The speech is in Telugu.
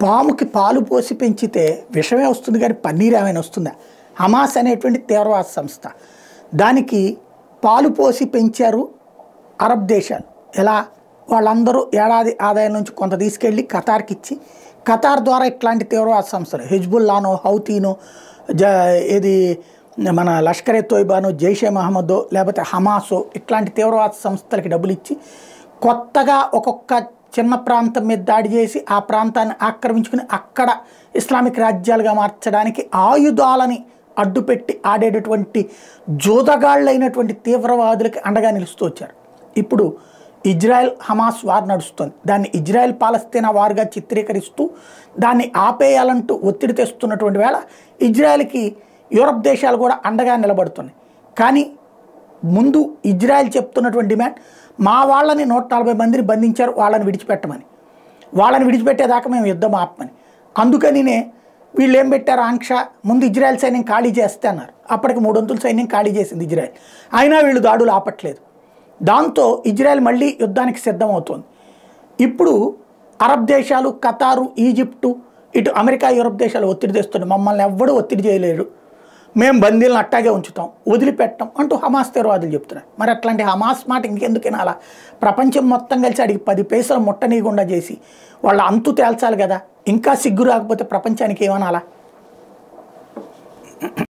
పాముకి పాలు పోసి పెంచితే విషమే వస్తుంది కానీ పన్నీర్ ఏమైనా వస్తుందా? హమాస్ అనేటువంటి తీవ్రవాద సంస్థ, దానికి పాలు పోసి పెంచారు అరబ్ దేశాలు. ఎలా? వాళ్ళందరూ ఏడాది ఆదాయం నుంచి కొంత తీసుకెళ్ళి ఖతార్కి ఇచ్చి, ఖతార్ ద్వారా ఇట్లాంటి తీవ్రవాద సంస్థలు హిజ్బుల్లానో, హౌతీనో, ఏది మన లష్కరే తోయిబానో, జైషే మహమ్మదో, లేకపోతే హమాసో ఇట్లాంటి తీవ్రవాద సంస్థలకి డబ్బులు ఇచ్చి కొత్తగా ఒక్కొక్క చిన్న ప్రాంతం మీద దాడి చేసి ఆ ప్రాంతాన్ని ఆక్రమించుకుని అక్కడ ఇస్లామిక్ రాజ్యాలుగా మార్చడానికి ఆయుధాలని అడ్డుపెట్టి ఆడేటటువంటి జోదగాళ్ళైనటువంటి తీవ్రవాదులకి అండగా నిలుస్తూ వచ్చారు. ఇప్పుడు ఇజ్రాయెల్ హమాస్ వార్ నడుస్తుంది. దాన్ని ఇజ్రాయెల్ పాలస్తీనా వార్గా చిత్రీకరిస్తూ దాన్ని ఆపేయాలంటూ ఒత్తిడి తెస్తున్నటువంటి వేళ ఇజ్రాయెల్కి యూరప్ దేశాలు కూడా అండగా నిలబడుతున్నాయి. కానీ ముందు ఇజ్రాయెల్ చెప్తున్నటువంటి డిమాండ్, మా వాళ్ళని 140 మందిని బంధించారు, వాళ్ళని విడిచిపెట్టమని, వాళ్ళని విడిచిపెట్టేదాకా మేము యుద్ధం ఆపమని. అందుకనినే వీళ్ళు ఏం పెట్టారు ఆంక్ష, ముందు ఇజ్రాయెల్ సైన్యం ఖాళీ చేస్తే అన్నారు. అప్పటికి 300 సైన్యం ఖాళీ చేసింది ఇజ్రాయెల్. అయినా వీళ్ళు దాడులు ఆపట్లేదు. దాంతో ఇజ్రాయెల్ మళ్ళీ యుద్ధానికి సిద్ధమవుతోంది. ఇప్పుడు అరబ్ దేశాలు, ఖతారు, ఈజిప్టు, ఇటు అమెరికా, యూరప్ దేశాలు ఒత్తిడి తెస్తున్నాయి. మమ్మల్ని ఎవ్వడూ ఒత్తిడి చేయలేరు, మేము బందీలను అట్టాగే ఉంచుతాం, వదిలిపెట్టం అంటూ హమాస్ తీవ్రవాదులు చెప్తున్నారు. మరి అట్లాంటి హమాస్ మాట ఇంకెందుకైనా అలా ప్రపంచం మొత్తం కలిసి అడిగి 10 పైసలు ముట్టనీయకుండా చేసి వాళ్ళ అంతు తేల్చాలి కదా. ఇంకా సిగ్గు రాకపోతే ప్రపంచానికి ఏమనాలా?